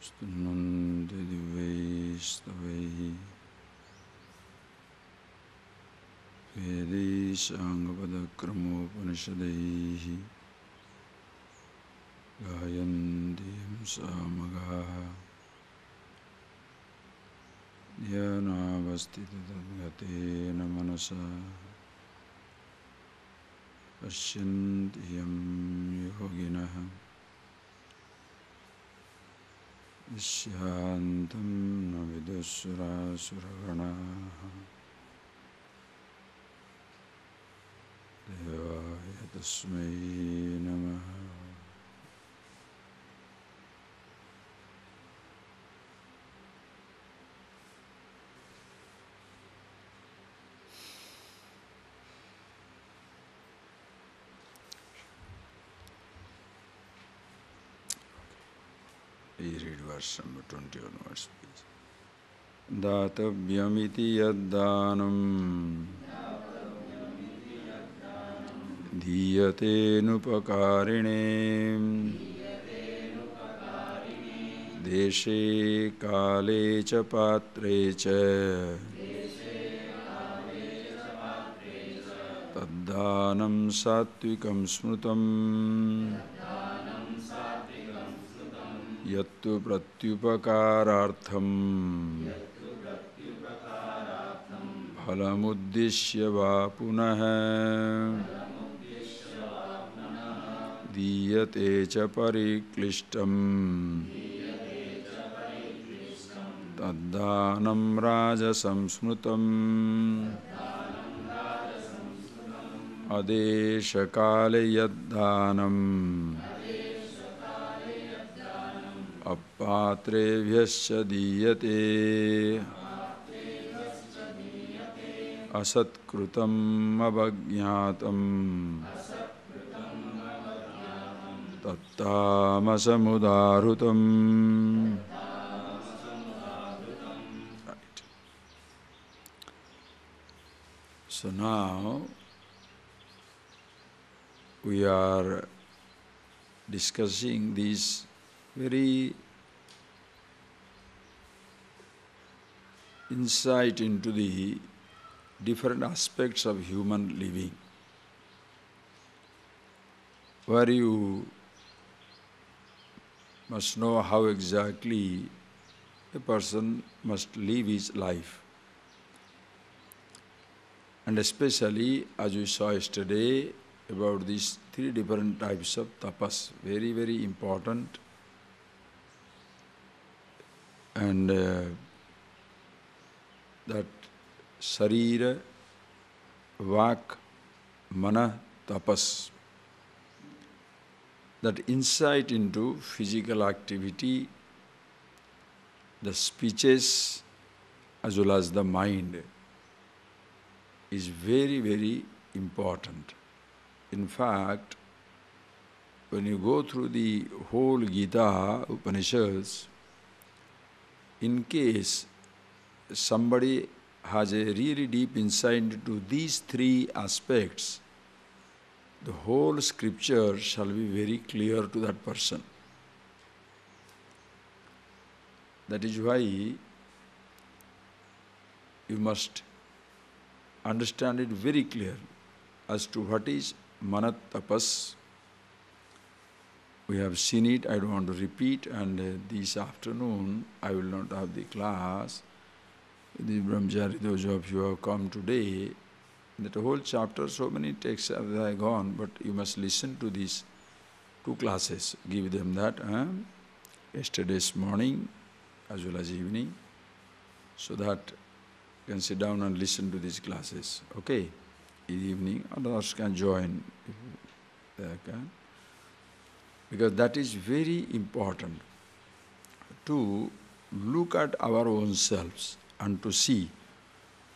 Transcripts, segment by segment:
Suddhanandaji Vedisangavadakramopanishadaihi Gayandiyam samagaha Dhyanavastitadgatena manasa Pashyantiyam yoginaha Vishyantam navidusura suraganaha Devaya tasmai namaha. Please read verse number 21 onwards, please. Datavyamiti yaddanam diyate nupakarine deshe kale cha patre cha taddanam satvikam smrutam yattu pratyupakarartham phalamudishya va punaha diyate cha pariklishtam taddanam rajasam smrutam adesha kale yaddanam apatrebhyascha diyate asatkrutam abhagyatam tattamasamudarutam. Right. So now we are discussing these very insight into the different aspects of human living, where you must know how exactly a person must live his life. And especially, as we saw yesterday, about these three different types of tapas, very, very important. And that Sarira, Vak, Mana, Tapas, that insight into physical activity, the speeches as well as the mind is very, very important. In fact, when you go through the whole Gita, Upanishads, in case somebody has a really deep insight into these three aspects, the whole scripture shall be very clear to that person. That is why you must understand it very clear as to what is Manat Tapas. We have seen it, I don't want to repeat, and this afternoon I will not have the class. The Brahmachari, those of you who have come today, that whole chapter, so many texts have gone, but you must listen to these two classes. Give them that, yesterday's morning as well as evening, so that you can sit down and listen to these classes. Okay? In the evening, others can join if they can. Because that is very important, to look at our own selves and to see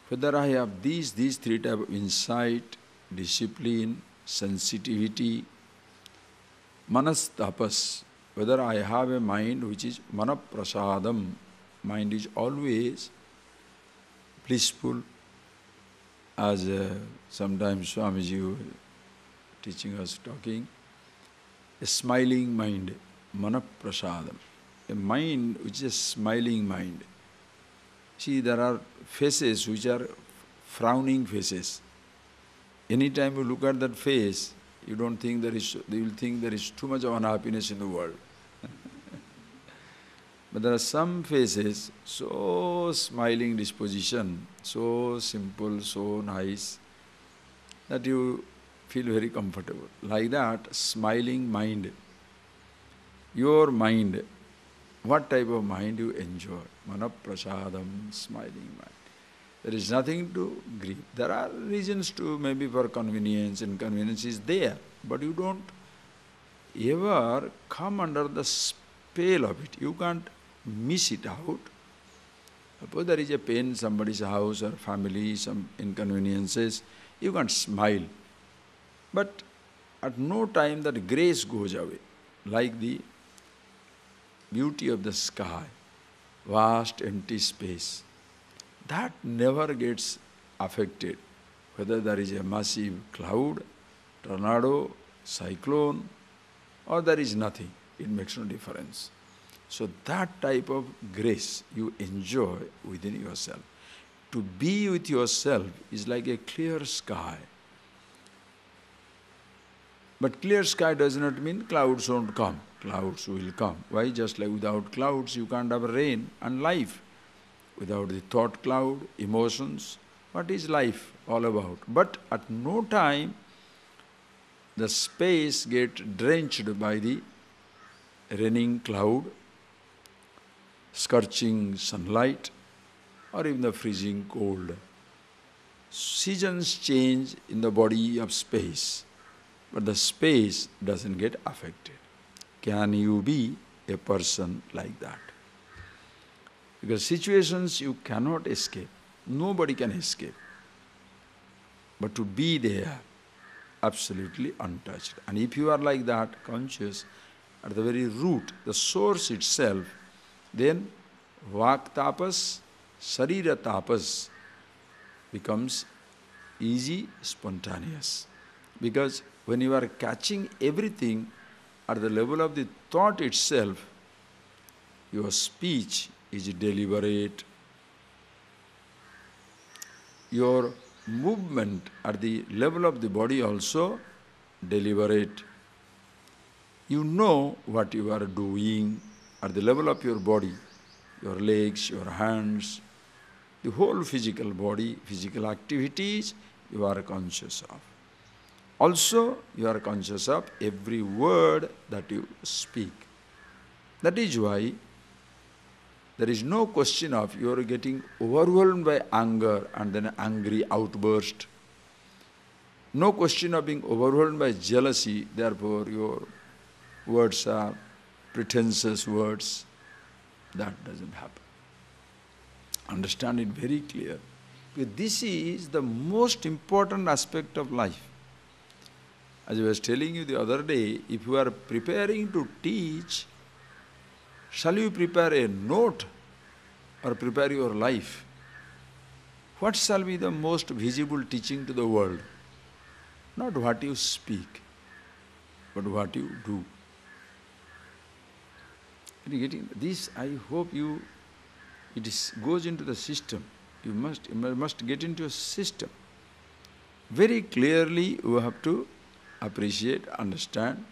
whether I have these three types of insight, discipline, sensitivity, manas tapas, whether I have a mind which is manaprasadam, mind is always blissful, as sometimes Swamiji was teaching us, talking, a smiling mind, manaprasadam. a mind which is a smiling mind. See, there are faces which are frowning faces. Anytime you look at that face, you will think there is too much of unhappiness in the world. But there are some faces, so smiling disposition, so simple, so nice, that you feel very comfortable. Like that, smiling mind. Your mind, what type of mind you enjoy? Manaprasadam, smiling mind. There is nothing to grieve. There are reasons to maybe for convenience, inconvenience is there, but you don't ever come under the spell of it. You can't miss it out. Suppose there is a pain in somebody's house or family, some inconveniences, you can't smile. But at no time that grace goes away, like the beauty of the sky, vast empty space. That never gets affected, whether there is a massive cloud, tornado, cyclone, or there is nothing. It makes no difference. So that type of grace you enjoy within yourself. To be with yourself is like a clear sky. But clear sky does not mean clouds won't come. Clouds will come. Why? Just like without clouds you can't have rain and life. Without the thought cloud, emotions, what is life all about? But at no time the space gets drenched by the raining cloud, scorching sunlight, or even the freezing cold. Seasons change in the body of space, but the space doesn't get affected. Can you be a person like that? Because situations you cannot escape. Nobody can escape. But to be there, absolutely untouched. And if you are like that, conscious, at the very root, the source itself, then vak tapas, sarira tapas becomes easy, spontaneous. Because when you are catching everything at the level of the thought itself, your speech is deliberate. Your movement at the level of the body also deliberate. You know what you are doing at the level of your body, your legs, your hands, the whole physical body, physical activities you are conscious of. Also, you are conscious of every word that you speak. That is why there is no question of you are getting overwhelmed by anger and then angry outburst. No question of being overwhelmed by jealousy, therefore your words are pretentious words. That doesn't happen. Understand it very clear. Because this is the most important aspect of life. As I was telling you the other day, if you are preparing to teach, shall you prepare a note or prepare your life? What shall be the most visible teaching to the world? Not what you speak, but what you do. Are you getting this? I hope goes into the system. You must get into a system. Very clearly you have to appreciate, understand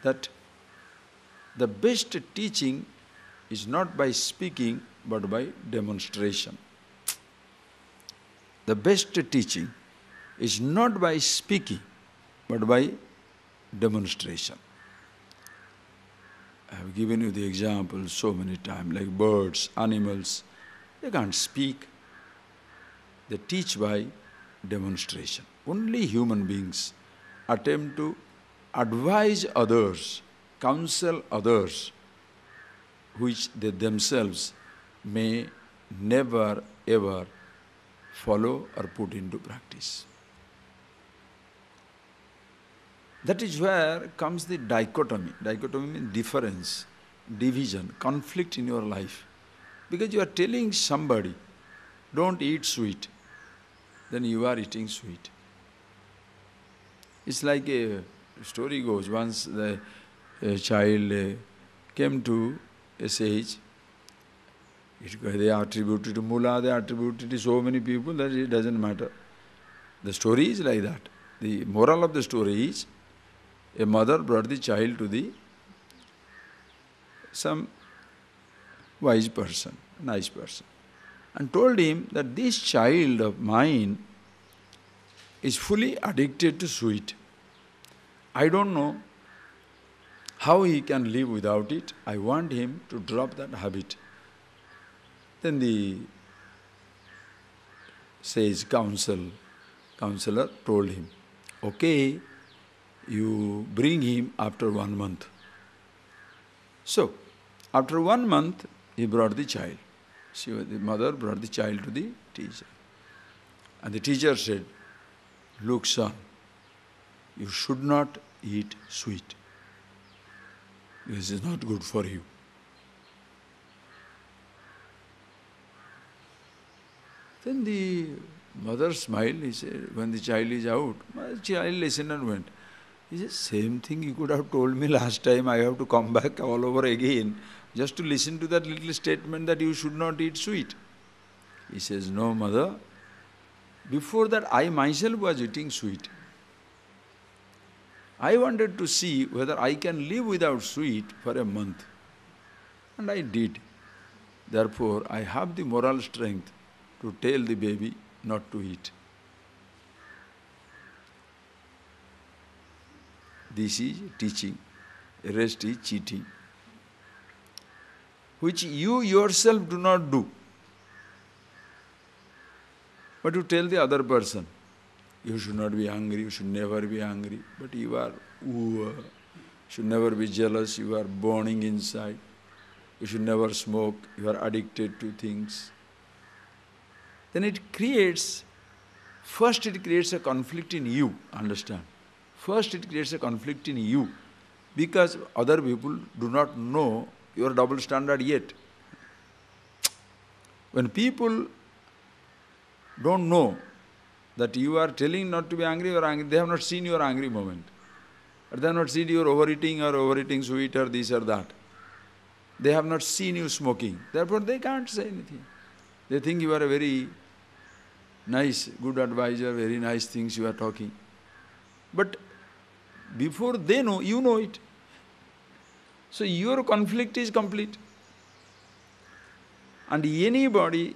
that the best teaching is not by speaking but by demonstration. The best teaching is not by speaking but by demonstration. I have given you the example so many times, like birds, animals, they can't speak. They teach by demonstration. Only human beings attempt to advise others, counsel others, which they themselves may never ever follow or put into practice. That is where comes the dichotomy. Dichotomy means difference, division, conflict in your life. Because you are telling somebody, don't eat sweet, then you are eating sweet. It's like a story goes, once a child came to a sage. They attributed to mullah, they attributed to so many people that it doesn't matter. The story is like that. The moral of the story is, a mother brought the child to some wise person, nice person, and told him that this child of mine is fully addicted to sweet. I don't know how he can live without it. I want him to drop that habit. Then the sage counselor told him, okay, you bring him after 1 month. So, after 1 month, he brought the child. The mother brought the child to the teacher. And the teacher said, look, son, you should not eat sweet. This is not good for you. Then the mother smiled. He said, when the child is out, my child listened and went. He said, same thing you could have told me last time. I have to come back all over again just to listen to that little statement that you should not eat sweet. He says, no, mother. Before that, I myself was eating sweet. I wanted to see whether I can live without sweet for a month. And I did. Therefore, I have the moral strength to tell the baby not to eat. This is teaching. The rest is cheating, which you yourself do not do. But you tell the other person, you should not be angry, you should never be angry. But you are, should never be jealous, you are burning inside. You should never smoke, you are addicted to things. Then it creates a conflict in you, understand? First it creates a conflict in you because other people do not know your double standard yet. When people don't know that you are telling not to be angry or angry, they have not seen your angry moment. Or they have not seen your overeating sweet or this or that. They have not seen you smoking. Therefore they can't say anything. They think you are a very nice, good advisor, very nice things you are talking. But before they know, you know it. So your conflict is complete. And anybody,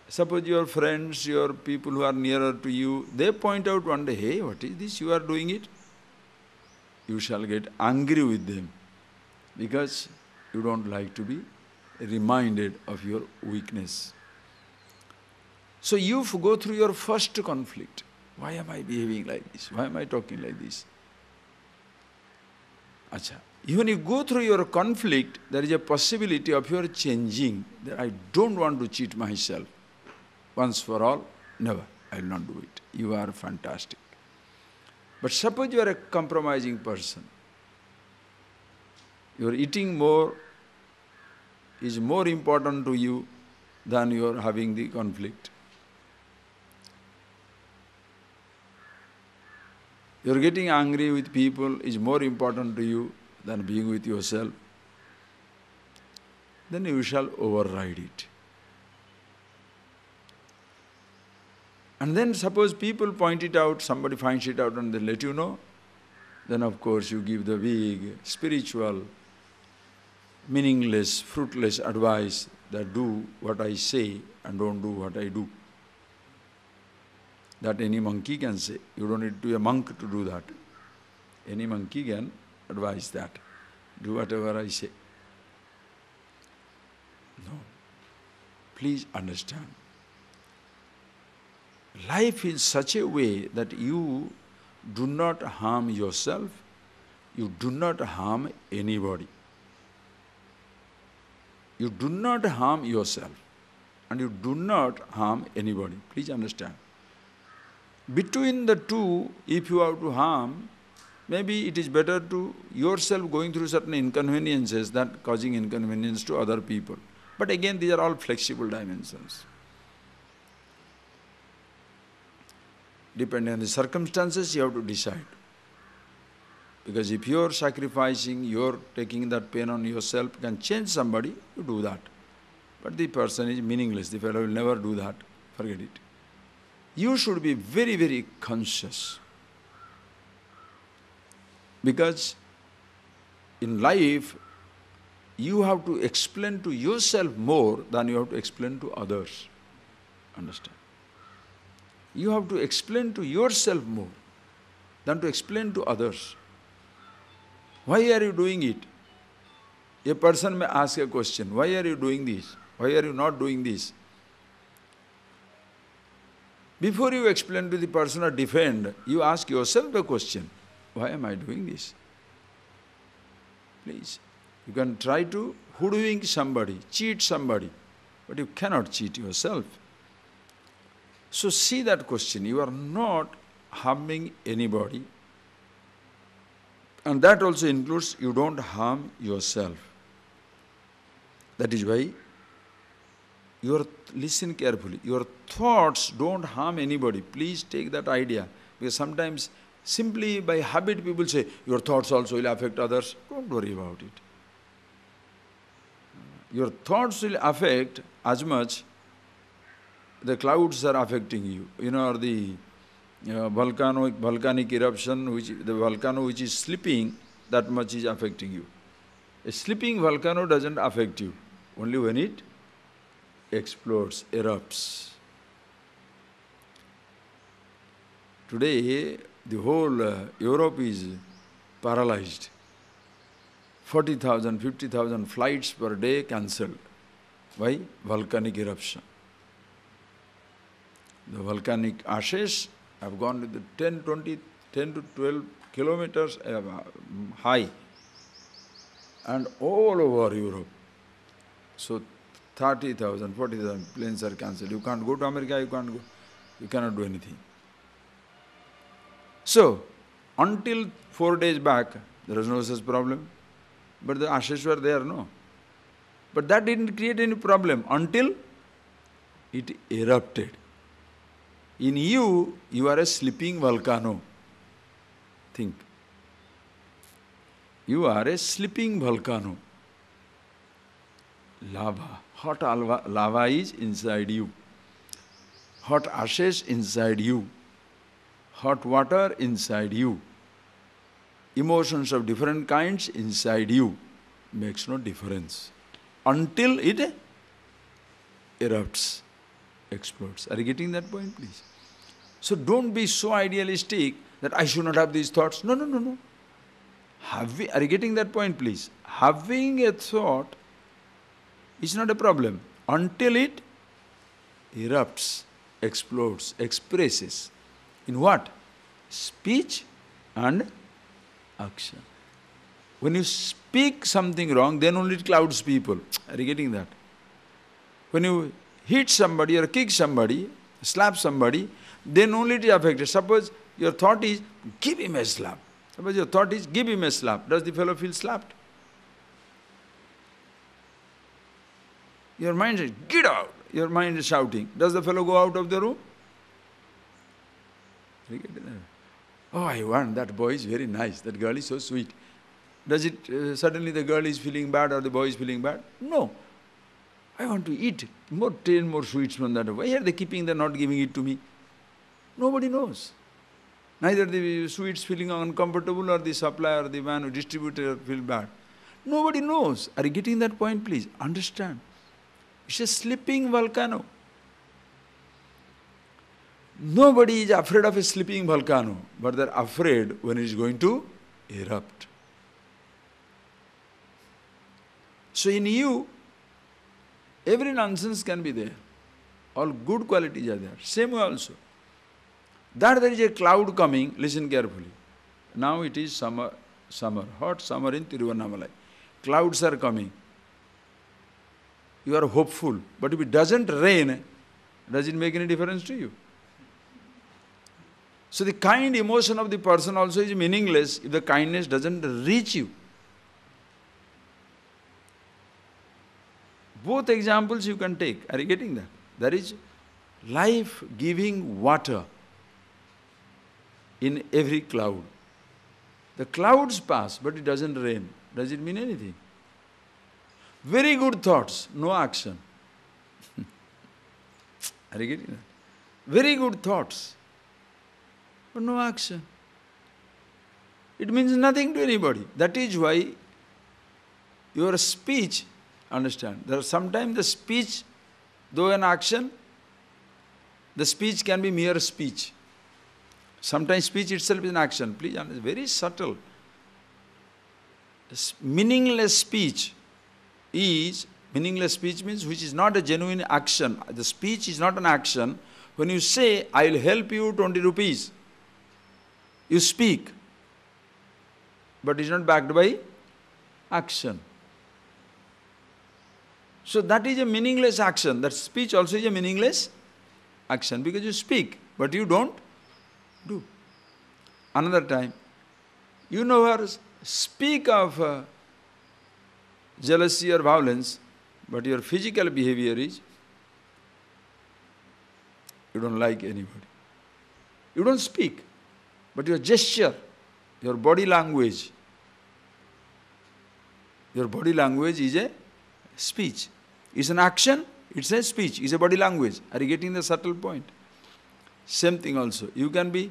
suppose your friends, your people who are nearer to you, they point out one day, hey, what is this, you are doing it? You shall get angry with them because you don't like to be reminded of your weakness. So you go through your first conflict. Why am I behaving like this? Why am I talking like this? Acha. Even if you go through your conflict, there is a possibility of your changing, that I don't want to cheat myself. Once for all, never. I will not do it. You are fantastic. But suppose you are a compromising person. Your eating more is more important to you than your having the conflict. Your getting angry with people is more important to you than being with yourself. Then you shall override it. And then suppose people point it out, somebody finds it out and they let you know, then of course you give the big, spiritual, meaningless, fruitless advice that do what I say and don't do what I do. That any monkey can say. You don't need to be a monk to do that. Any monkey can advise that. Do whatever I say. No. Please understand. Life is such a way that you do not harm yourself, you do not harm anybody. You do not harm yourself and you do not harm anybody. Please understand. Between the two, if you have to harm, maybe it is better to yourself going through certain inconveniences than causing inconvenience to other people. But again, these are all flexible dimensions. Depending on the circumstances, you have to decide. Because if you're sacrificing, you're taking that pain on yourself, can change somebody, you do that. But the person is meaningless. The fellow will never do that. Forget it. You should be very, very conscious. Because in life, you have to explain to yourself more than you have to explain to others. Understand? You have to explain to yourself more than to explain to others. Why are you doing it? A person may ask a question, why are you doing this? Why are you not doing this? Before you explain to the person or defend, you ask yourself a question, why am I doing this? Please. You can try to hoodwink somebody, cheat somebody, but you cannot cheat yourself. So see that question, you are not harming anybody. And that also includes you don't harm yourself. That is why listen carefully. Your thoughts don't harm anybody. Please take that idea. Because sometimes simply by habit people say, your thoughts also will affect others. Don't worry about it. Your thoughts will affect as much the clouds are affecting you. You know, or the volcanic eruption, the volcano which is sleeping, that much is affecting you. A sleeping volcano doesn't affect you, only when it explodes, erupts. Today, the whole Europe is paralyzed. 40,000, 50,000 flights per day cancelled. Why? Volcanic eruption. The volcanic ashes have gone to the 10 to 12 kilometers high and all over Europe. So 30,000, 40,000 planes are cancelled. You can't go to America, you cannot do anything. So, until 4 days back, there was no such problem. But the ashes were there, no. But that didn't create any problem until it erupted. In you, you are a sleeping volcano. Think. You are a sleeping volcano. Lava, hot lava is inside you. Hot ashes inside you. Hot water inside you. Emotions of different kinds inside you. Makes no difference. Until it erupts, explodes. Are you getting that point, please? So don't be so idealistic that I should not have these thoughts. No, no, no, no. Are you getting that point, please? Having a thought is not a problem until it erupts, explodes, expresses. In what? Speech and action. When you speak something wrong, then only it clouds people. Are you getting that? When you hit somebody or kick somebody, slap somebody, then only it is affected. Suppose your thought is, give him a slap. Suppose your thought is, give him a slap. Does the fellow feel slapped? Your mind says, get out. Your mind is shouting. Does the fellow go out of the room? Oh, I want, that boy is very nice. That girl is so sweet. Does it suddenly the girl is feeling bad or the boy is feeling bad? No. I want to eat 10 more sweets from that. Why are they keeping, they're not giving it to me? Nobody knows. Neither the sweets feeling uncomfortable or the supplier or the man who distributed feel bad. Nobody knows. Are you getting that point, please? Understand. It's a sleeping volcano. Nobody is afraid of a sleeping volcano, but they're afraid when it is going to erupt. So in you, every nonsense can be there. All good qualities are there. Same way also. That there is a cloud coming, listen carefully. Now it is summer, hot summer in Tiruvannamalai. Clouds are coming. You are hopeful, but if it doesn't rain, does it make any difference to you? So the kind emotion of the person also is meaningless if the kindness doesn't reach you. Both examples you can take. Are you getting that? There is life-giving water in every cloud. The clouds pass, but it doesn't rain. Does it mean anything? Very good thoughts, no action. Are you getting that? Very good thoughts, but no action. It means nothing to anybody. That is why your speech, understand, there are sometimes the speech, though an action, the speech can be mere speech. Sometimes speech itself is an action. Please understand, very subtle. Meaningless speech means which is not a genuine action. The speech is not an action. When you say, I will help you 20 rupees, you speak, but it is not backed by action. So that is a meaningless action. That speech also is a meaningless action because you speak, but you don't do. Another time, you never speak of jealousy or violence, but your physical behavior is you don't like anybody. You don't speak, but your gesture, your body language is a speech. It's an action, it's a speech, it's a body language. Are you getting the subtle point? Same thing also. You can be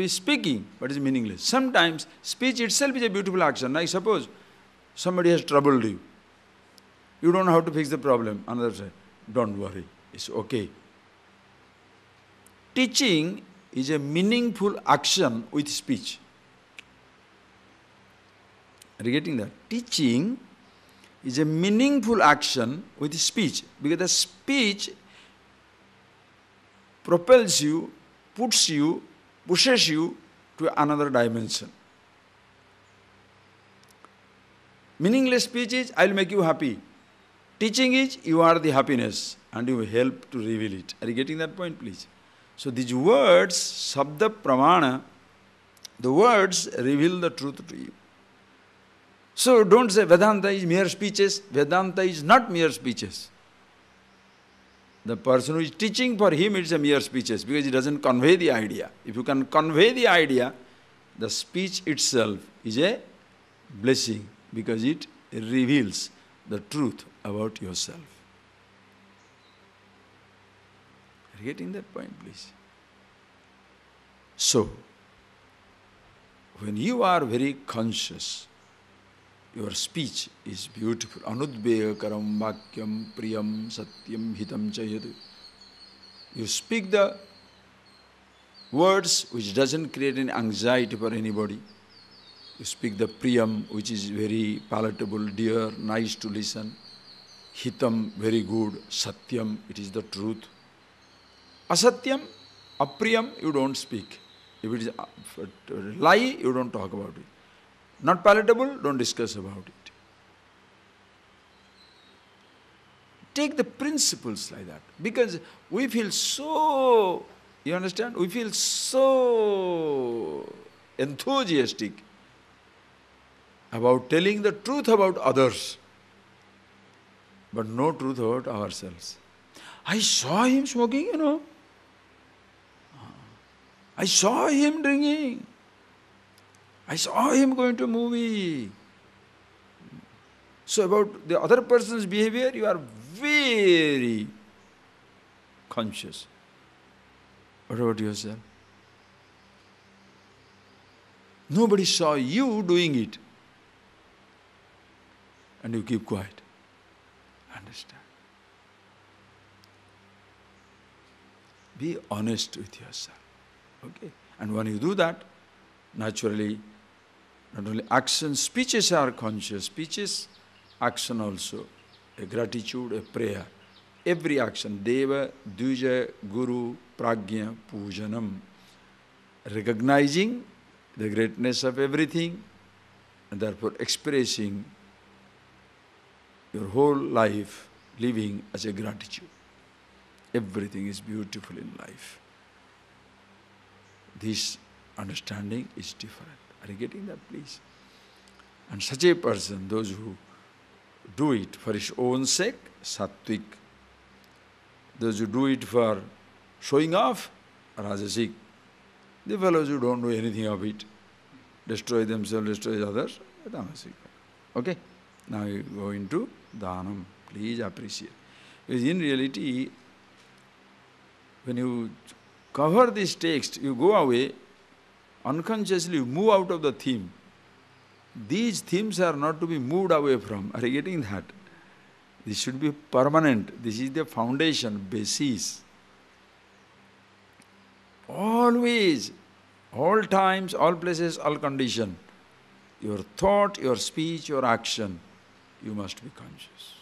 speaking, but it's meaningless. Sometimes speech itself is a beautiful action. Like suppose somebody has troubled you. You don't know how to fix the problem. Another side, don't worry, it's okay. Teaching is a meaningful action with speech. Are you getting that? Teaching is a meaningful action with speech, because the speech propels you, pushes you to another dimension. Meaningless speech is, I will make you happy. Teaching is, you are the happiness and you help to reveal it. Are you getting that point, please? So these words, Sabda Pramana, the words reveal the truth to you. So don't say Vedanta is mere speeches. Vedanta is not mere speeches. The person who is teaching, for him it's a mere speeches because he doesn't convey the idea. If you can convey the idea, the speech itself is a blessing because it reveals the truth about yourself. Are you getting that point, please? So, when you are very conscious, your speech is beautiful. Anudbegakaram vakyam priyam satyam hitam chayadu. You speak the words which doesn't create any anxiety for anybody. You speak the priyam, which is very palatable, dear, nice to listen. Hitam, very good. Satyam, it is the truth. Asatyam, apriyam, you don't speak. If it is a lie, you don't talk about it. Not palatable, don't discuss about it. Take the principles like that. Because we feel so, you understand? We feel so enthusiastic about telling the truth about others, but no truth about ourselves. I saw him smoking, you know. I saw him drinking. I saw him going to a movie. So about the other person's behavior, you are very conscious. What about yourself? Nobody saw you doing it. And you keep quiet. Understand? Be honest with yourself. Okay? And when you do that, naturally, not only action, speeches are conscious. Speeches, action also. A gratitude, a prayer. Every action. Deva, Duja, Guru, Pragya, Pujanam. Recognizing the greatness of everything and therefore expressing your whole life living as a gratitude. Everything is beautiful in life. This understanding is different. Are you getting that, please? And such a person, those who do it for his own sake, sattvic. Those who do it for showing off, rajasic. The fellows who don't know anything of it, destroy themselves, destroy others, tamasic. Okay? Now you go into dhanam. Please appreciate. Because in reality, when you cover this text, you go away, unconsciously you move out of the theme. These themes are not to be moved away from. Are you getting that? This should be permanent. This is the foundation, basis. Always, all times, all places, all conditions. Your thought, your speech, your action, you must be conscious.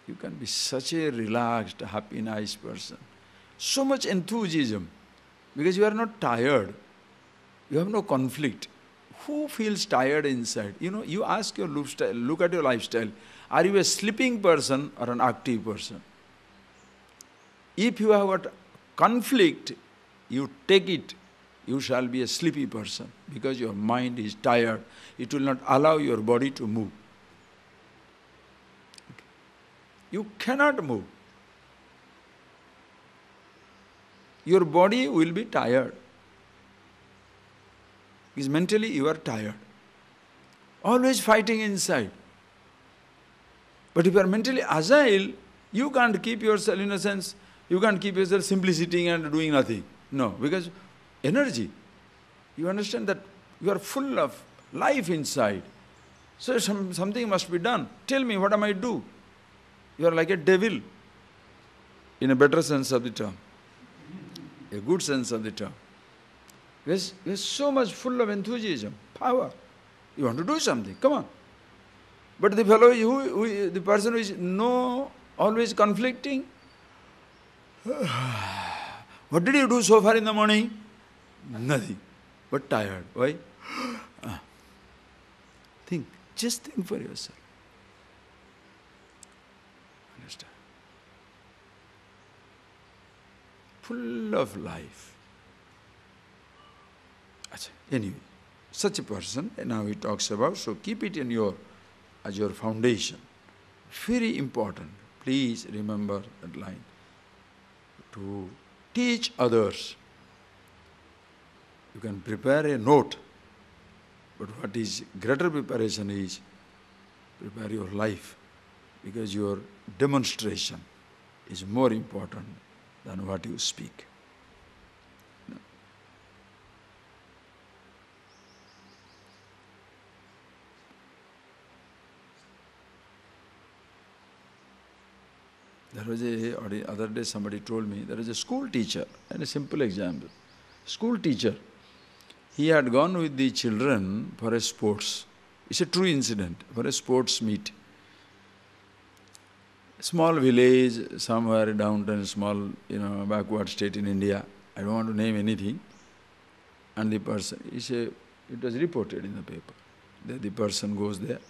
You can be such a relaxed, happy, nice person. So much enthusiasm, because you are not tired. You have no conflict. Who feels tired inside? You know, you ask your lifestyle, look at your lifestyle. Are you a sleeping person or an active person? If you have got conflict, you take it, you shall be a sleepy person, because your mind is tired. It will not allow your body to move. Okay. You cannot move. Your body will be tired. Because mentally you are tired. Always fighting inside. But if you are mentally agile, you can't keep yourself, in a sense, you can't keep yourself simply sitting and doing nothing. No, because energy. You understand that you are full of life inside. So something must be done. Tell me, what am I to do? You are like a devil, in a better sense of the term. A good sense of the term. Yes, you are so much full of enthusiasm, power. You want to do something, come on. But the fellow, the person who is always conflicting, what did you do so far in the morning? Nothing, but tired. Why? Think, just think for yourself. Understand? Full of life. Anyway, such a person, now he talks about, so keep it in as your foundation. Very important. Please remember that line. To teach others. You can prepare a note, but what is greater preparation is prepare your life, because your demonstration is more important than what you speak. There was other day somebody told me, there is a school teacher, and a simple example. School teacher, he had gone with the children for a sports. It's a true incident, for a sports meet. Small village, somewhere downtown, small, backward state in India. I don't want to name anything. And the person, it was reported in the paper that the person goes there,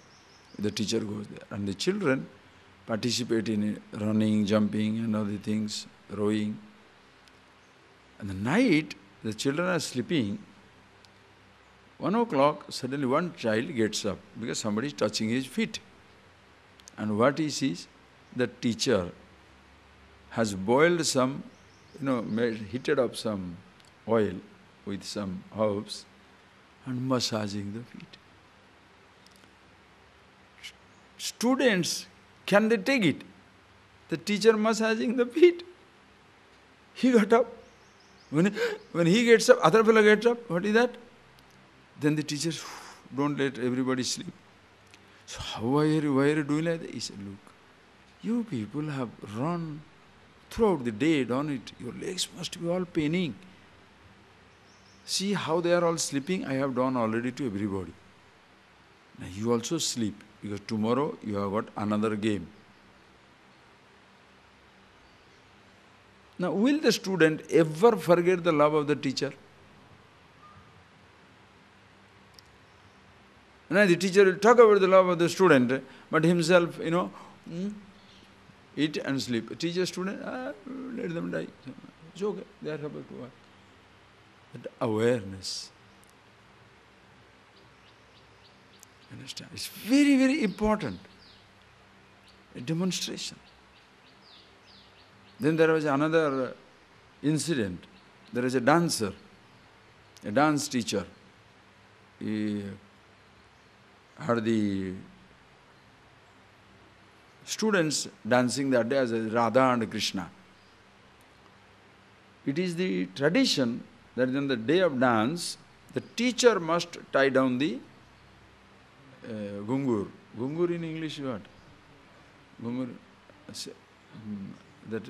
the teacher goes there, and the children participate in running, jumping, and other things, rowing. And the night, the children are sleeping. 1 o'clock, suddenly one child gets up because somebody is touching his feet. And what he sees, the teacher has boiled some, heated up some oil with some herbs and massaging the feet. Students, can they take it? The teacher massaging the feet. He got up. When he gets up, other fellow gets up. What is that? Then the teacher, don't let everybody sleep. So why are you doing like that? He said, look, you people have run throughout the day, don't it? Your legs must be all paining. See how they are all sleeping? I have done already to everybody. Now you also sleep, because tomorrow you have got another game. Now, will the student ever forget the love of the teacher? Now, the teacher will talk about the love of the student, but himself, eat and sleep. Teacher, student, let them die. It's okay, they are able to work. That awareness. Understand? It's very, very important. A demonstration. Then there was another incident. There is a dancer, a dance teacher. he had the students dancing that day as Radha and Krishna. It is the tradition that on the day of dance, the teacher must tie down the gungur. Gungur in English what? Gungur, that,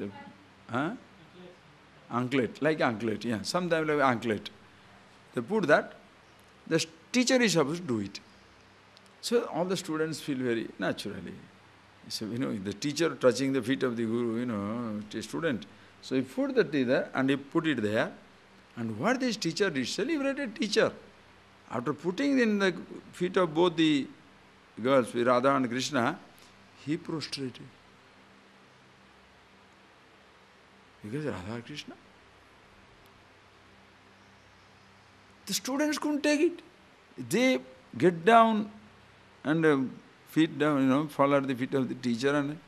anklet, like anklet, yeah, sometimes like anklet. They put that, the teacher is supposed to do it. So all the students feel very naturally. So, the teacher touching the feet of the guru, student. So he put the tea there and he put it there. And what this teacher did, celebrated teacher, after putting in the feet of both the girls, Radha and Krishna, he prostrated. Because Radha and Krishna. The students couldn't take it. They get down and feet down, fall at the feet of the teacher, and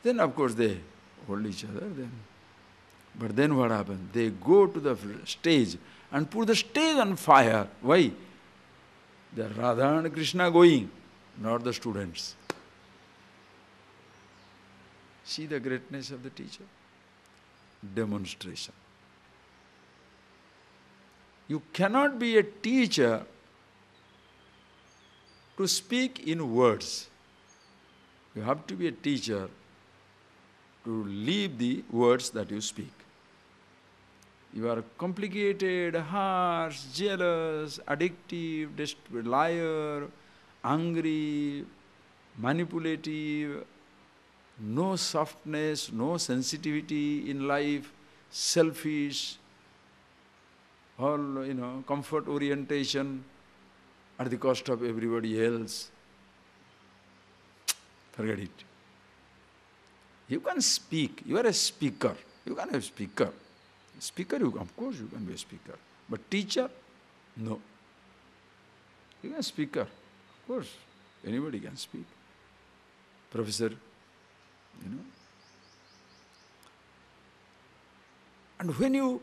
then of course they hold each other. But then what happened? They go to the stage and put the stage on fire. Why? The Radha and Krishna going, not the students. See the greatness of the teacher. Demonstration. You cannot be a teacher to speak in words. You have to be a teacher to live the words that you speak. You are complicated, harsh, jealous, addictive, liar, angry, manipulative, no softness, no sensitivity in life, selfish, all, comfort orientation at the cost of everybody else. Forget it. You can speak. You are a speaker. You can have a speaker. Speaker, of course you can be a speaker. But teacher, no. You can speaker. Of course, anybody can speak. Professor, And when you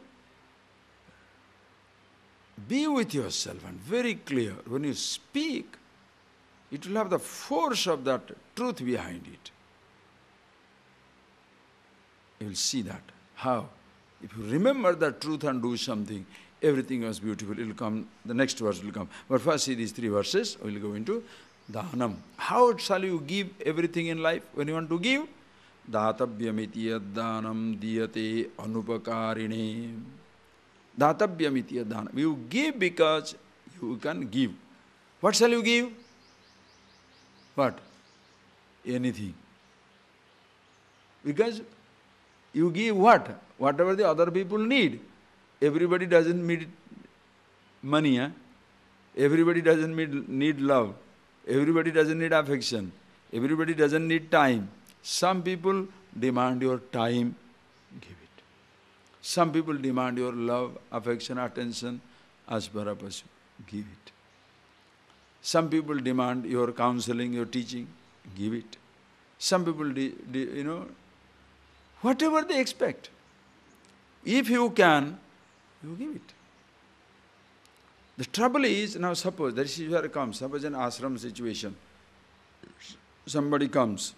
be with yourself and very clear, when you speak, it will have the force of that truth behind it. You will see that. How? If you remember that truth and do something, everything was beautiful. It will come, the next verse will come. But first see these 3 verses, we will go into Dhanam. How shall you give everything in life when you want to give? Dhatavyamiti yaddanam diyate anupakarine. Dhatavyamiti yaddanam. You give because you can give. What shall you give? What? Anything. Because you give what? Whatever the other people need. Everybody doesn't need money. Everybody doesn't need love. Everybody doesn't need affection. Everybody doesn't need time. Some people demand your time, give it. Some people demand your love, affection, attention, asparapasu, give it. Some people demand your counseling, your teaching, give it. Some people, whatever they expect. If you can, you give it. The trouble is, now suppose, that is where it comes, suppose an ashram situation. Somebody comes.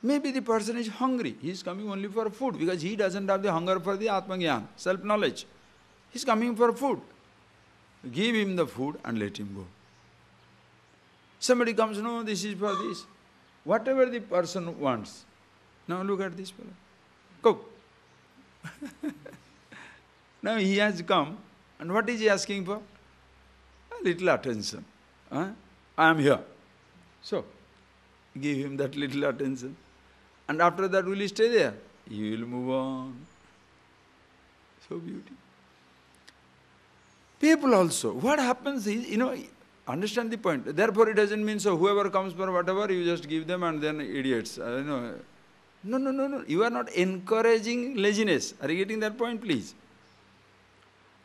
Maybe the person is hungry. He is coming only for food because he doesn't have the hunger for the Atma-Gyan, self-knowledge. He is coming for food. Give him the food and let him go. Somebody comes, no, this is for this. Whatever the person wants. Now look at this fellow. Cook. Now he has come, and what is he asking for? A little attention. I am here. So, give him that little attention. And after that, will he stay there? He will move on. So beautiful. People also, what happens is, understand the point. Therefore, it doesn't mean so whoever comes for whatever, you just give them and then idiots. No. You are not encouraging laziness. Are you getting that point, please?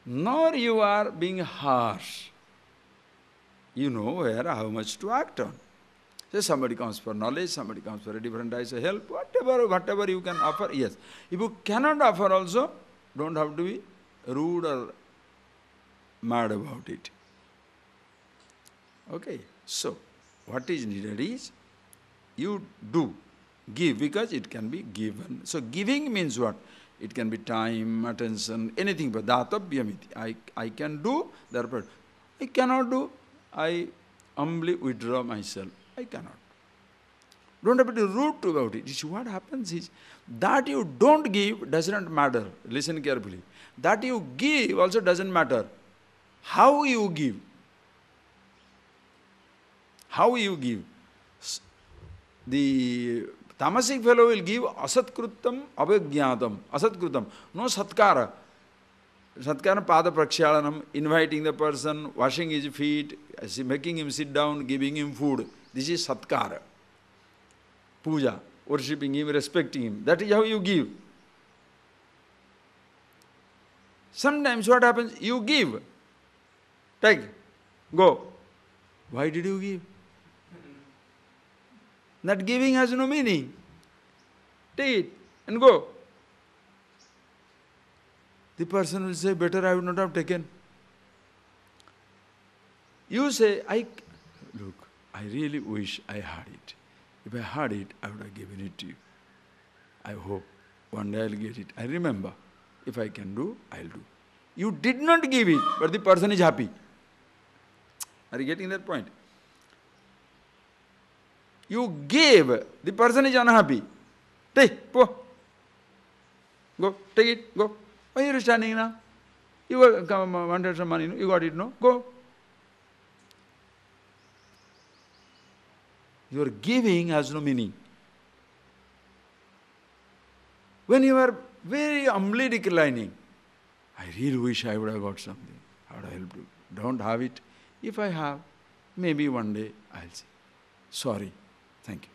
Nor you are being harsh. You know where, how much to act on. So somebody comes for knowledge, somebody comes for a different type of help, whatever you can offer, yes. If you cannot offer also, don't have to be rude or mad about it. Okay, so what is needed is you do give because it can be given. So giving means what? It can be time, attention, anything. But databhyamiti. I can do, therefore I cannot do. I humbly withdraw myself. I cannot. Don't have to be rude about it. You see, what happens is that you don't give does not matter. Listen carefully. That you give also doesn't matter. How you give. How you give. The tamasic fellow will give asatkrutam avagyatam. Asatkrutam. No satkara. Satkara pada prakshalanam, inviting the person, washing his feet, making him sit down, giving him food. This is satkara. Puja, worshipping him, respecting him. That is how you give. Sometimes what happens? You give. Take. Go. Why did you give? That giving has no meaning. Take it and go. The person will say, better I would not have taken. You say, look, I really wish I had it. If I had it, I would have given it to you. I hope one day I'll get it. I remember, if I can do, I'll do. You did not give it, but the person is happy. Are you getting that point? You gave, the person is unhappy. Take, go. Go, take it, go. Why are you standing now? You wanted some money, you got it, no? Go. Your giving has no meaning. When you are very humbly declining, I really wish I would have got something. How would I help you? Don't have it. If I have, maybe one day I'll say, sorry, thank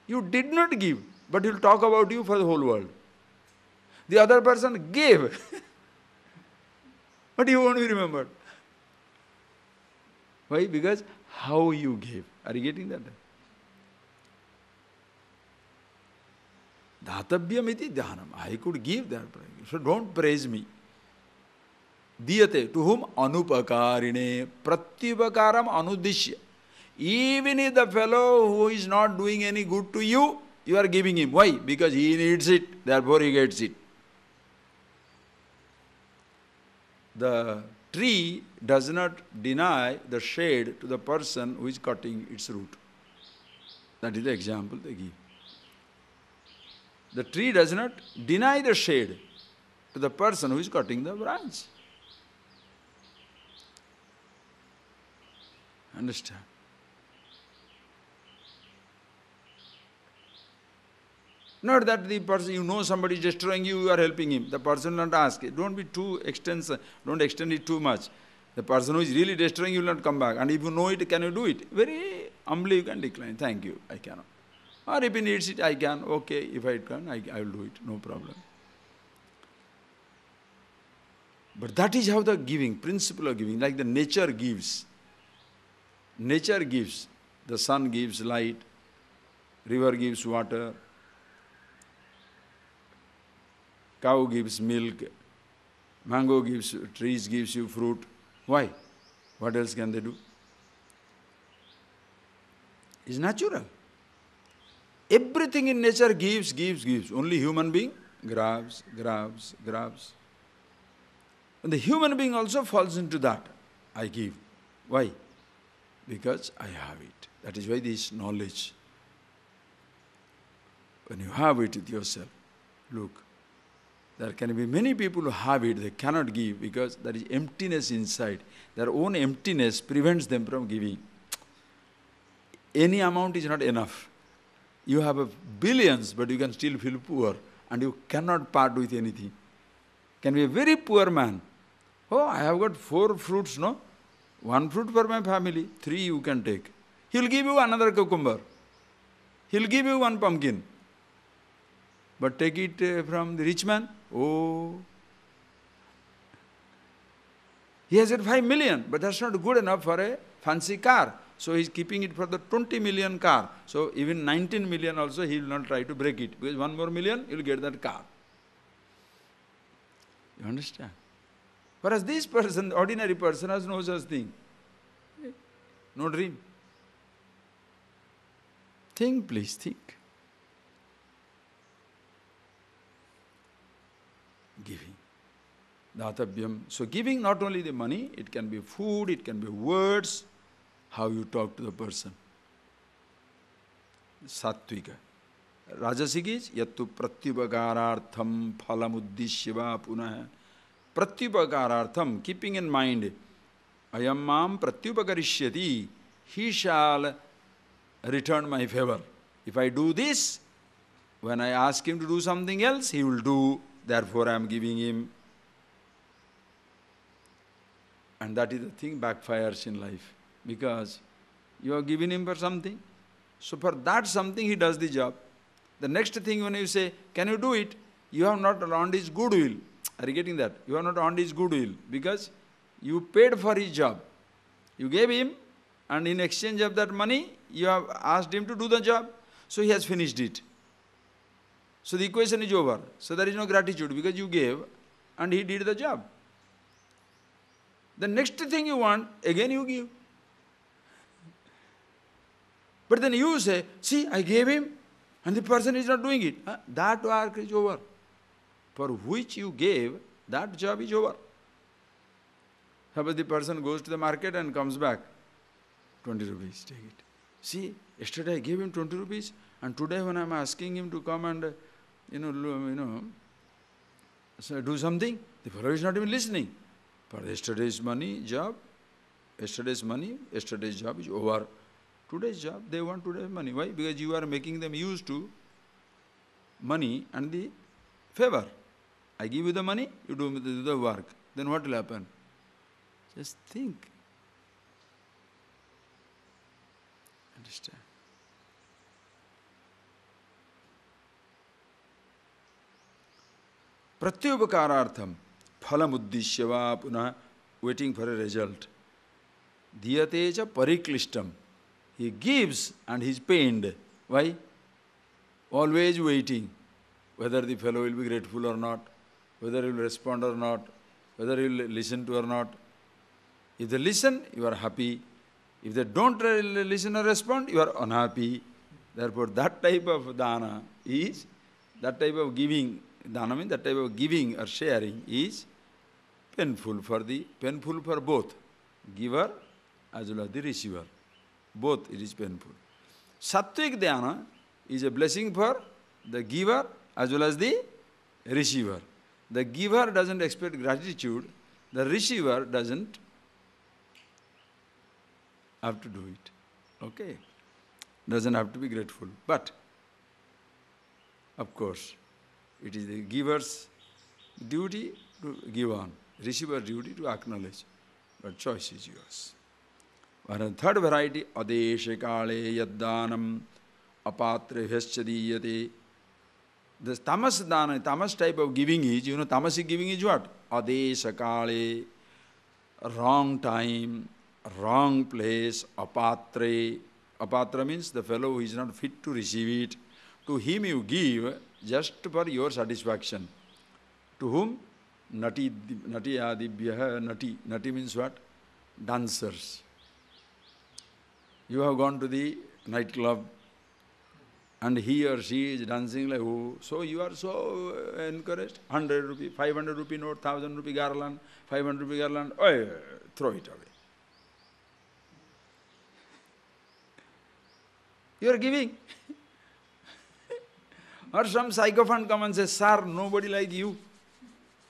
you. You did not give, but he'll talk about you for the whole world. The other person gave, but you won't be remembered. Why? Because how you gave. Are you getting that? Dhatabhyam iti dhyanam. I could give that. So don't praise me. Diyate. To whom? Anupakarine. Pratyupakaram anudishya. Even if the fellow who is not doing any good to you, you are giving him. Why? Because he needs it, therefore he gets it. The tree does not deny the shade to the person who is cutting its root. That is the example they give. The tree does not deny the shade to the person who is cutting the branch. Understand? Not that the person, you know somebody is destroying you, you are helping him. The person will not ask. Don't be too extensive, don't extend it too much. The person who is really destroying you will not come back. And if you know it, can you do it? Very humbly you can decline. Thank you, I cannot. Or if he needs it, I can. Okay, if I can, I will do it. No problem. But that is how the giving, principle of giving, like the nature gives. Nature gives. The sun gives light, river gives water, cow gives milk, mango gives, trees gives you fruit. Why? What else can they do? It's natural. Everything in nature gives, gives, gives. Only human being grabs, grabs, grabs. And the human being also falls into that. I give. Why? Because I have it. That is why this knowledge. When you have it with yourself, look, there can be many people who have it, they cannot give because there is emptiness inside. Their own emptiness prevents them from giving. Any amount is not enough. You have billions, but you can still feel poor and you cannot part with anything. Can be a very poor man. Oh, I have got 4 fruits, no? 1 fruit for my family, 3 you can take. He will give you another cucumber. He will give you 1 pumpkin. But take it from the rich man. Oh, he has got 5 million, but that's not good enough for a fancy car. So he's keeping it for the 20 million car. So even 19 million also he will not try to break it. Because 1 more million, he will get that car. You understand? Whereas this person, ordinary person, has no such thing. No dream. Think, please, think. Giving. Datavyam. So giving not only the money, it can be food, it can be words, how you talk to the person. Sattvika. Rajasic is yattu pratyupakarartham phalamuddishyava punah. Pratyupakarartham, keeping in mind, ayam mam pratyupakarishyati, he shall return my favor. If I do this, when I ask him to do something else, he will do. Therefore I am giving him. And that is the thing backfires in life. Because you are giving him for something. So for that something he does the job. The next thing when you say, can you do it? You have not earned his goodwill. Are you getting that? You have not earned his goodwill. Because you paid for his job. You gave him, and in exchange of that money, you have asked him to do the job. So he has finished it. So the equation is over. So there is no gratitude because you gave and he did the job. The next thing you want, again you give. But then you say, see, I gave him and the person is not doing it. That work is over. For which you gave, that job is over. Suppose the person goes to the market and comes back, 20 rupees, take it. See, yesterday I gave him 20 rupees and today when I am asking him to come and, so do something, the fellow is not even listening. For yesterday's money, job, yesterday's money, yesterday's job is over. Today's job, they want today's money. Why? Because you are making them used to money and the favor. I give you the money, you do the work. Then what will happen? Just think. Understand? Pratyupakarartham phalamuddishyava punah, waiting for a result. Diyateja pariklishtam. He gives and he is pained. Why? Always waiting. Whether the fellow will be grateful or not, whether he will respond or not, whether he will listen to or not. If they listen, you are happy. If they don't listen or respond, you are unhappy. Therefore, that type of dana is, that type of giving, dana means that type of giving or sharing is painful for both giver as well as the receiver. Both it is painful. Sattvic dhyana is a blessing for the giver as well as the receiver. The giver doesn't expect gratitude, the receiver doesn't have to do it. Okay? Doesn't have to be grateful. But, of course, it is the giver's duty to give on, receiver's duty to acknowledge. But choice is yours. And third variety, adesha kale yaddanam apatre bhyascha. The tamas dana, tamas type of giving is, tamasic giving is what? Adesha kale, wrong time, wrong place, apatre. Apatra means the fellow who is not fit to receive it. To him you give just for your satisfaction. To whom? Nati adibhya, nati. Nati means what? Dancers. You have gone to the nightclub and he or she is dancing like who? So you are so encouraged. 100 rupee, 500 rupee note, 1000 rupee garland, 500 rupee garland, throw it away. You are giving. Or some sycophant come and say, sir, nobody like you.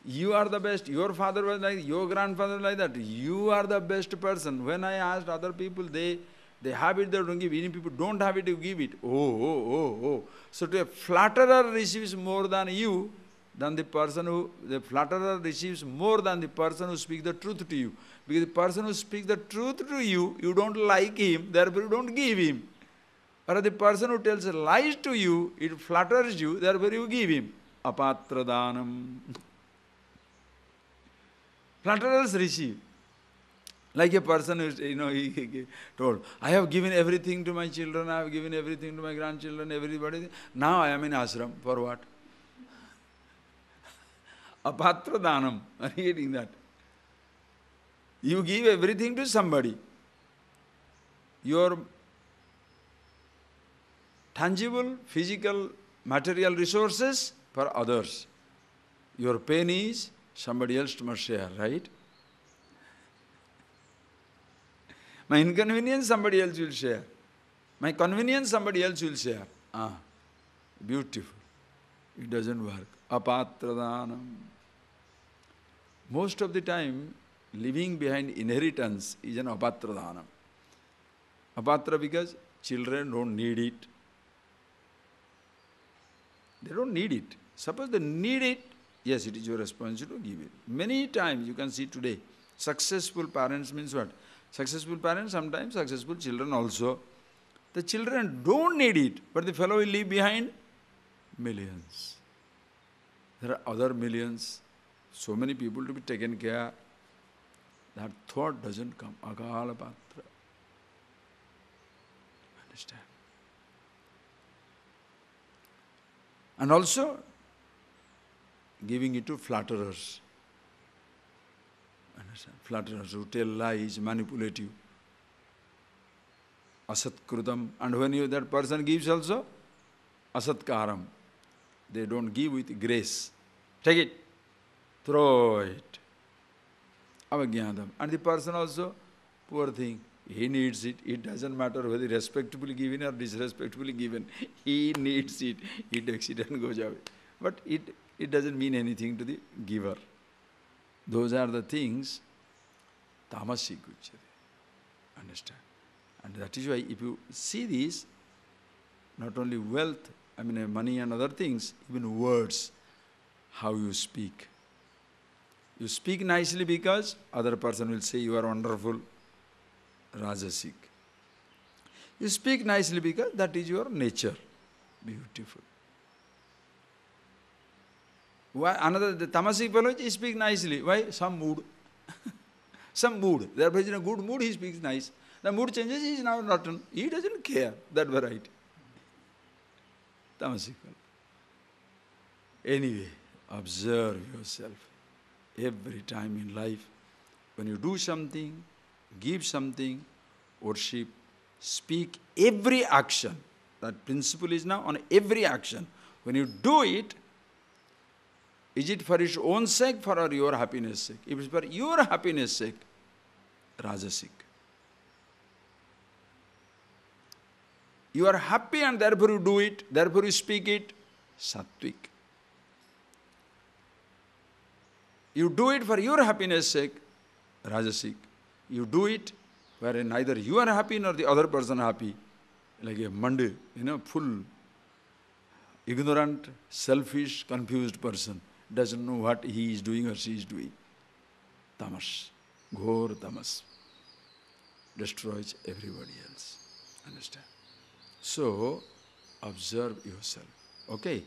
You are the best. Your father was like, your grandfather was like that. You are the best person. When I asked other people, they have it, they don't give. Many people don't have it, you give it. Oh. So to a flatterer receives more than you, than the flatterer receives more than the person who speaks the truth to you. Because the person who speaks the truth to you, you don't like him, therefore you don't give him. Or the person who tells lies to you, it flatters you, therefore you give him. Apatra danam. Flatterers receive. Like a person who, he told, I have given everything to my children, I have given everything to my grandchildren, everybody. Now I am in ashram. For what? Apatra danam. Are you getting that? You give everything to somebody. Your tangible, physical, material resources for others. Your pain is somebody else must share, right? My inconvenience somebody else will share. My convenience somebody else will share. Ah, beautiful. It doesn't work. Apatradanam. Most of the time, leaving behind inheritance is an apatradanam. Apatra because children don't need it. They don't need it. Suppose they need it, yes, it is your responsibility to give it. Many times you can see today, successful parents means what? Successful parents, sometimes successful children also. The children don't need it, but the fellow will leave behind millions. There are other millions, so many people to be taken care. That thought doesn't come. Akala patra. Understand? And also, giving it to flatterers. Understand? Flatterers who tell lies, manipulate you. Asatkrutam. And when that person gives also, asatkaram. They don't give with grace. Take it. Throw it. Avajnanam. And the person also, poor thing, he needs it. It doesn't matter whether respectfully given or disrespectfully given. He needs it. He takes it and goes away. But it doesn't mean anything to the giver. Those are the things tamasi guchyate. Understand? And that is why if you see this, not only wealth, money and other things, even words, how you speak. You speak nicely because other person will say you are wonderful, rajasic. You speak nicely because that is your nature, beautiful. Why? Another, the tamasic fellow, he speaks nicely. Why? Some mood. Some mood. Therefore, he is in a good mood, he speaks nice. The mood changes, he is now rotten. He doesn't care that variety. Tamasic fellow. Anyway, observe yourself every time in life. When you do something, give something, worship, speak, every action. That principle is now on every action. When you do it, is it for its own sake or your happiness sake? If it's for your happiness sake, rajasic. You are happy and therefore you do it, therefore you speak it, sattvic. You do it for your happiness sake, rajasic. You do it where neither you are happy nor the other person happy. Like a mandi, full, ignorant, selfish, confused person. Doesn't know what he is doing or she is doing. Tamas. Ghor tamas. Destroys everybody else. Understand? So, observe yourself. Okay?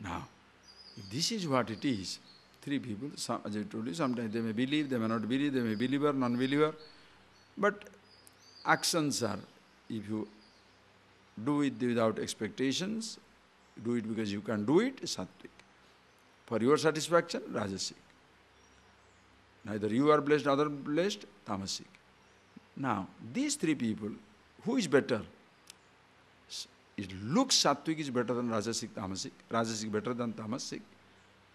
Now, if this is what it is, three people, as I told you, sometimes they may believe, they may not believe, they may be believer, non-believer. But actions are, if you do it without expectations, do it because you can do it, sattvic. For your satisfaction, rajasic. Neither you are blessed, other blessed, tamasic. Now, these three people, who is better? It looks sattvic is better than rajasic, tamasic. Rajasic better than tamasic.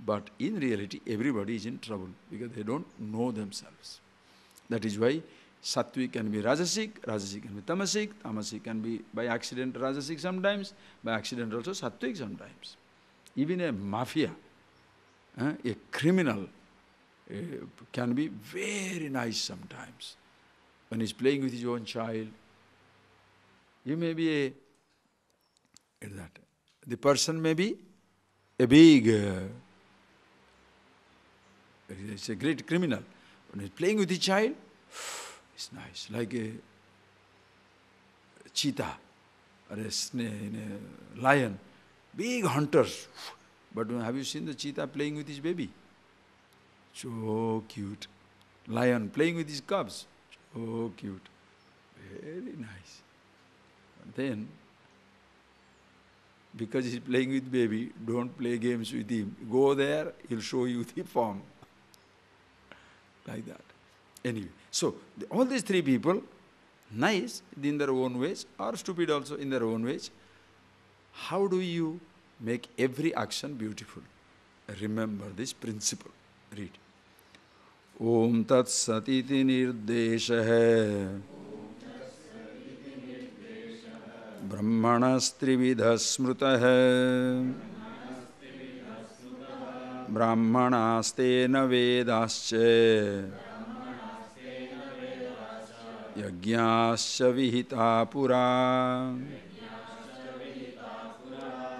But in reality, everybody is in trouble because they don't know themselves. That is why sattvic can be rajasic, rajasic can be tamasic, tamasic can be by accident rajasic sometimes, by accident also sattvic sometimes. Even a mafia, a criminal can be very nice sometimes. When he's playing with his own child, you may be the person may be a big, it's a great criminal. When he's playing with his child, it's nice, like a cheetah or a snake, a lion, big hunters. But have you seen the cheetah playing with his baby? So cute. Lion playing with his cubs. So cute. Very nice. But then, because he's playing with baby, don't play games with him. Go there, he'll show you the form. Like that. Anyway, so all these three people, nice in their own ways, or stupid also in their own ways. How do you make every action beautiful? Remember this principle. Read. Om Tat Satiti Nirdesha Brahmanastrividha Smrutah Brahmanastena Vedascha Yajñasya Vihita Pura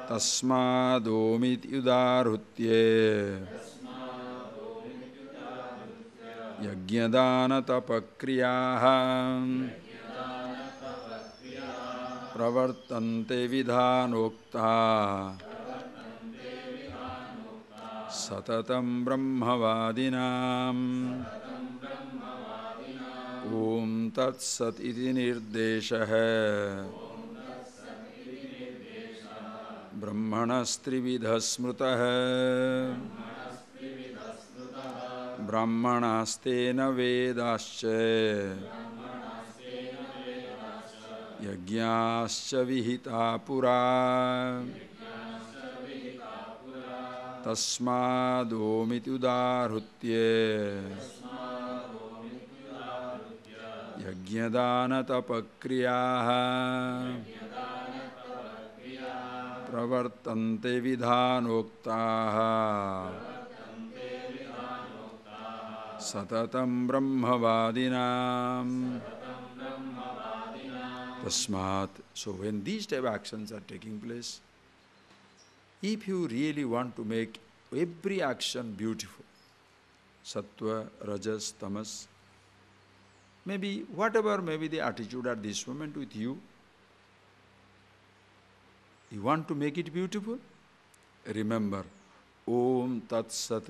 Tasmadomit Udarutye Yajñadana Tapakriyaha Pravartante Vidhanokta Satatam Brahmavadinam Om Tat Sat Iti Nirdesha Brahmanastrividha Smrutah Brahmanastena Vedascha Yajñasya Vihita Pura Tasmadomit Udarutye Yajñadana Tapakriyaha Pravartante Vidhanoktaha Satatam Brahmavadinam Tasmat. So when these type of actions are taking place, if you really want to make every action beautiful, sattva, rajas, tamas, maybe whatever may be the attitude at this moment with you, you want to make it beautiful? Remember, Om Tat Sat.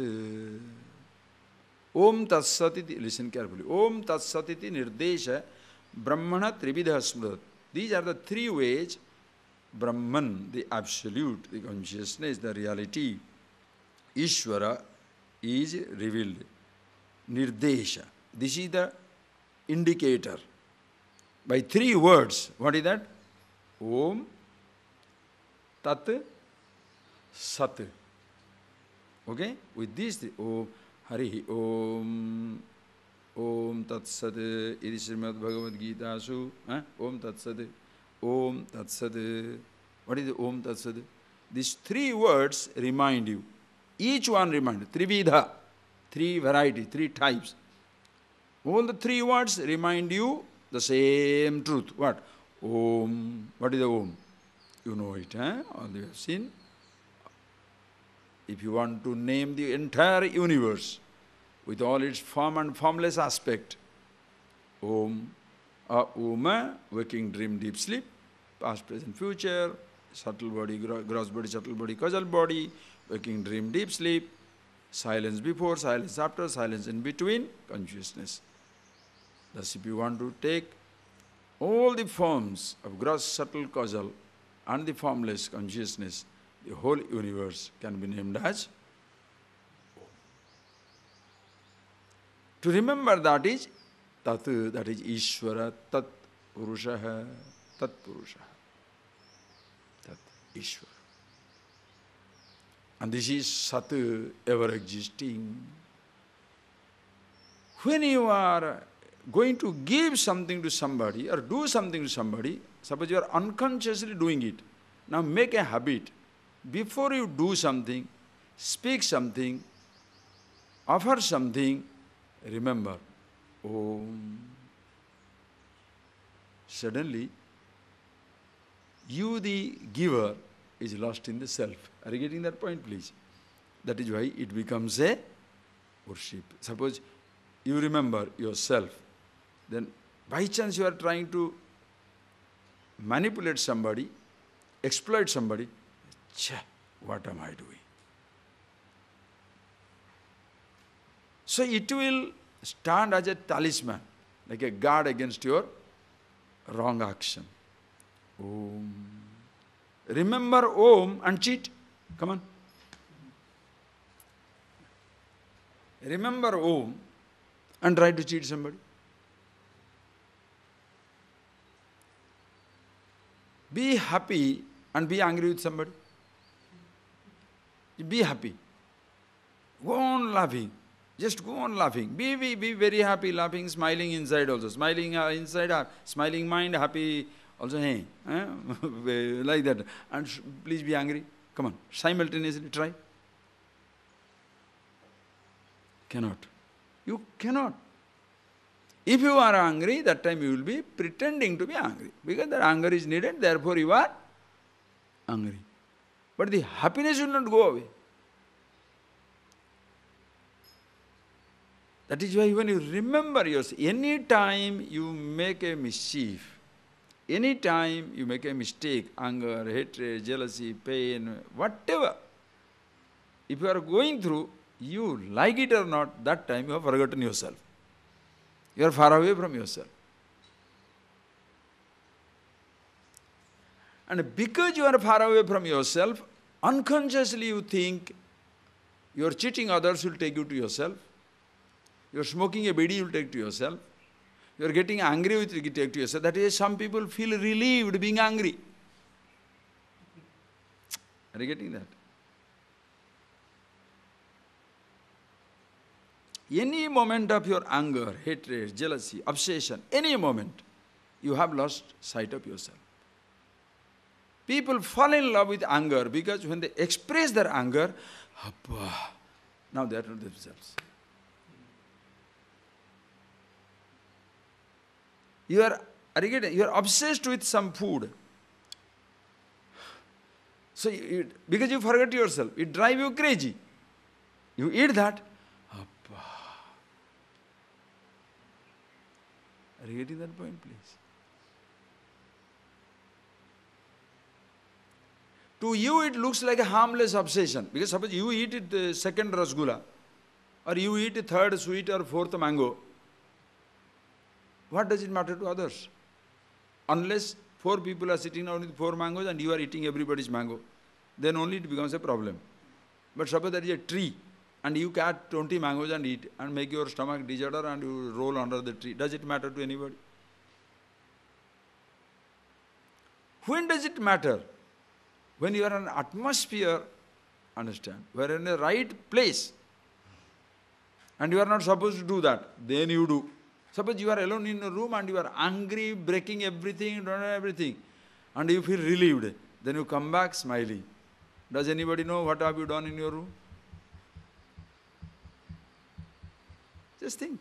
Om Tat Sat iti, listen carefully. Om Tat Sat iti Nirdesha Brahmana Trividha Smrut. These are the three ways Brahman, the absolute, the consciousness, the reality, Ishvara is revealed. Nirdesha. This is the indicator. By three words. What is that? Om Tat Sat. Okay? With this, Om Hari Om Om Tat Sat. Iti Srimad Bhagavad Gita Su. Om Tat Sat. Om Tat Sat. What is the Om Tat Sat? These three words remind you. Each one reminds you. Trividha. Three varieties, three types. All the three words remind you the same truth. What? Om. What is the Om? You know it, all you have seen. If you want to name the entire universe with all its form and formless aspect, Om, Oma, waking, dream, deep sleep, past, present, future, subtle body, gross body, subtle body, causal body, waking, dream, deep sleep, silence before, silence after, silence in between, consciousness. Thus, if you want to take all the forms of gross, subtle, causal, and the formless consciousness, the whole universe can be named as Om. To remember that is Tat, that is Ishvara, Tat Purushaha, Tat Purushaha, Tat Ishvara. And this is Sat, ever existing. When you are going to give something to somebody or do something to somebody, suppose you are unconsciously doing it. Now make a habit. Before you do something, speak something, offer something, remember, Om. Suddenly, you the giver is lost in the self. Are you getting that point, please? That is why it becomes a worship. Suppose you remember yourself, then by chance you are trying to manipulate somebody, exploit somebody, what am I doing? So it will stand as a talisman, like a guard against your wrong action. Om. Remember Om and cheat. Come on. Remember Om and try to cheat somebody. Be happy and be angry with somebody. Be happy. Go on laughing. Just go on laughing. Be very happy, laughing, smiling inside also. Smiling inside, smiling mind, happy also. Hey, like that. And please be angry. Come on, simultaneously try. Cannot. You cannot. If you are angry, that time you will be pretending to be angry. Because that anger is needed, therefore you are angry. But the happiness will not go away. That is why when you remember yourself, any time you make a mischief, any time you make a mistake, anger, hatred, jealousy, pain, whatever, if you are going through, you like it or not, that time you have forgotten yourself. You are far away from yourself. And because you are far away from yourself, unconsciously you think you are cheating others, will take you to yourself. You are smoking a bidi, you will take to yourself. You are getting angry with, you take to yourself. That is, some people feel relieved being angry. Are you getting that? Any moment of your anger, hatred, jealousy, obsession, any moment, you have lost sight of yourself. People fall in love with anger because when they express their anger, now they are not themselves. You are obsessed with some food. So, because you forget yourself, it drives you crazy. You eat that. Are you getting that point, please? To you, it looks like a harmless obsession. Because suppose you eat it second rasgulla, or you eat a third sweet or fourth mango. What does it matter to others? Unless 4 people are sitting down with 4 mangoes and you are eating everybody's mango, then only it becomes a problem. But suppose there is a tree and you cut 20 mangoes and eat and make your stomach disorder and you roll under the tree. Does it matter to anybody? When does it matter? When you are in an atmosphere, understand, you are in the right place and you are not supposed to do that, then you do. Suppose you are alone in a room and you are angry, breaking everything, doing everything, and you feel relieved, then you come back smiling. Does anybody know what have you done in your room? Just think.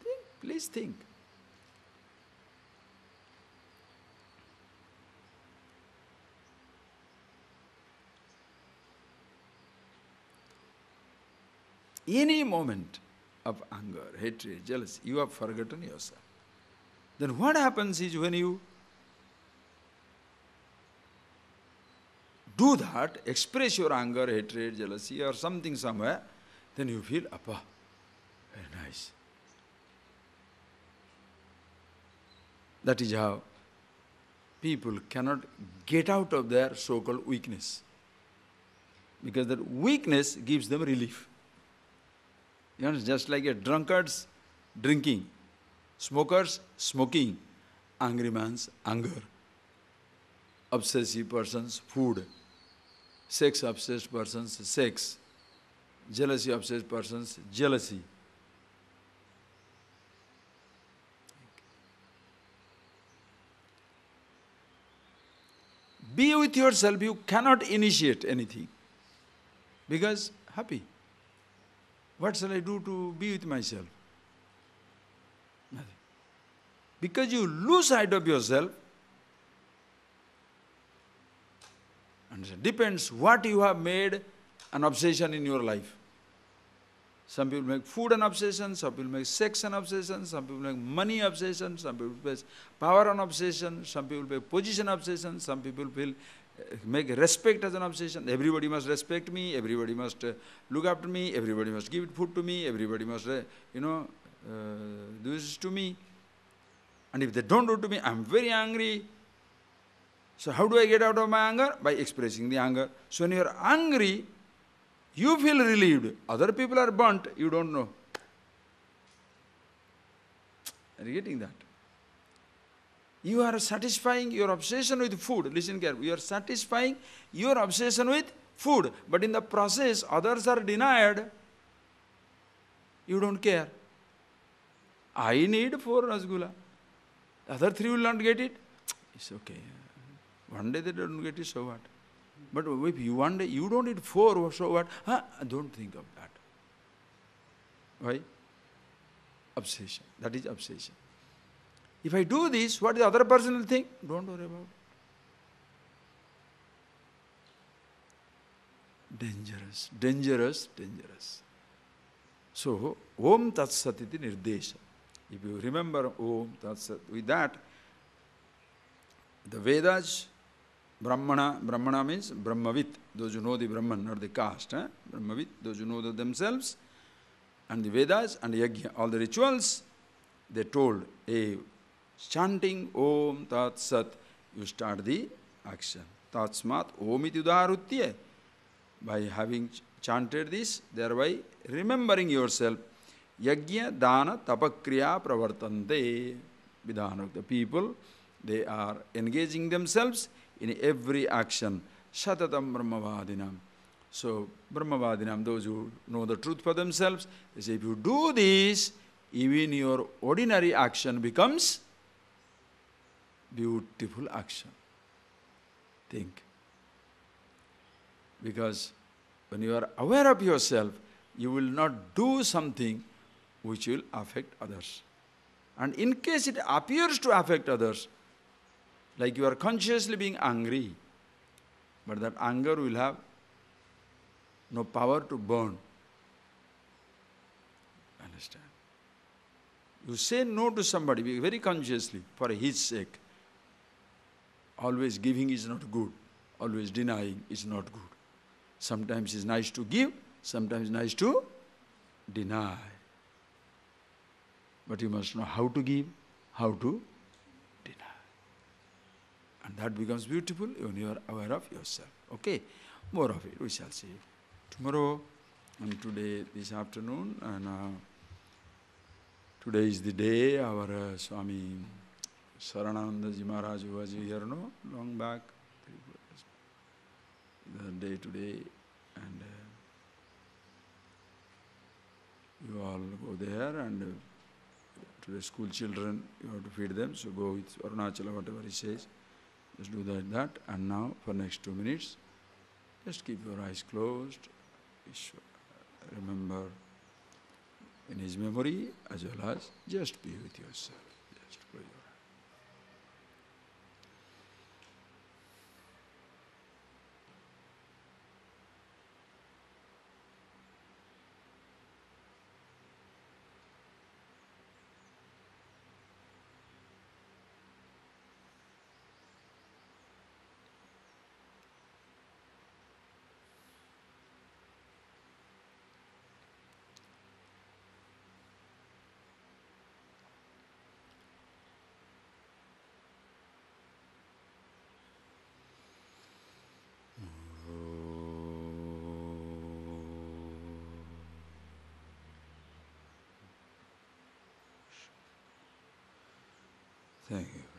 Think, please think. Any moment of anger, hatred, jealousy, you have forgotten yourself. Then what happens is when you do that, express your anger, hatred, jealousy or something somewhere, then you feel, Appa, very nice. That is how people cannot get out of their so-called weakness. Because that weakness gives them relief. You know, just like a drunkard's drinking, smokers smoking, angry man's anger, obsessive person's food, sex obsessed person's sex, jealousy obsessed person's jealousy. Be with yourself, you cannot initiate anything because happy. What shall I do to be with myself? Nothing. Because you lose sight of yourself, and it depends what you have made an obsession in your life. Some people make food an obsession, some people make sex an obsession, some people make money obsession, some people make power an obsession, some people make position obsession, some people will make respect as an obsession. Everybody must respect me, everybody must look after me, everybody must give food to me, everybody must, do this to me. And if they don't do to me, I'm very angry. So how do I get out of my anger? By expressing the anger. So when you're angry, You feel relieved. Other people are burnt, you don't know. Are you getting that? You are satisfying your obsession with food. Listen carefully. You are satisfying your obsession with food. But in the process, others are denied. You don't care. I need 4 rasgulla. The other 3 will not get it. It's okay. One day they don't get it, so what? But if you one day you don't eat 4, so what? Don't think of that. Why? Obsession. That is obsession. If I do this, what the other person will think? Don't worry about it. Dangerous, dangerous, dangerous. So, Om Tat Sat iti Nirdesha. If you remember Om Tat Sat, with that, the Vedas, Brahmana means Brahmavit, those who know the Brahman, not the caste. Brahmavit, those who know themselves, and the Vedas and Yajna, all the rituals, they told, chanting Om Tat Sat, you start the action. Tatsmat Om iti udarutye. By having chanted this, thereby remembering yourself, Yajna Dana Tapakriya Pravartante. Vidhana. The people, they are engaging themselves in every action. Shatatam Brahmavadinam. So, Brahmavadinam, those who know the truth for themselves, they say, if you do this, even your ordinary action becomes beautiful action. Think. Because when you are aware of yourself, you will not do something which will affect others. And in case it appears to affect others, like you are consciously being angry, but that anger will have no power to burn. Understand? You say no to somebody very consciously for his sake. Always giving is not good. Always denying is not good. Sometimes it's nice to give, sometimes nice to deny. But you must know how to give, how to deny. And that becomes beautiful when you are aware of yourself. Okay? More of it we shall see tomorrow and today, this afternoon. And today is the day our Swami Suddhanandaji Maharaj was here, no? Long back. The day today, and you all go there, and to the school children you have to feed them, so go with Arunachala, whatever he says, just do that. And now for next 2 minutes, just keep your eyes closed, remember in his memory as well as just be with yourself. Just close your eyes. Thank you.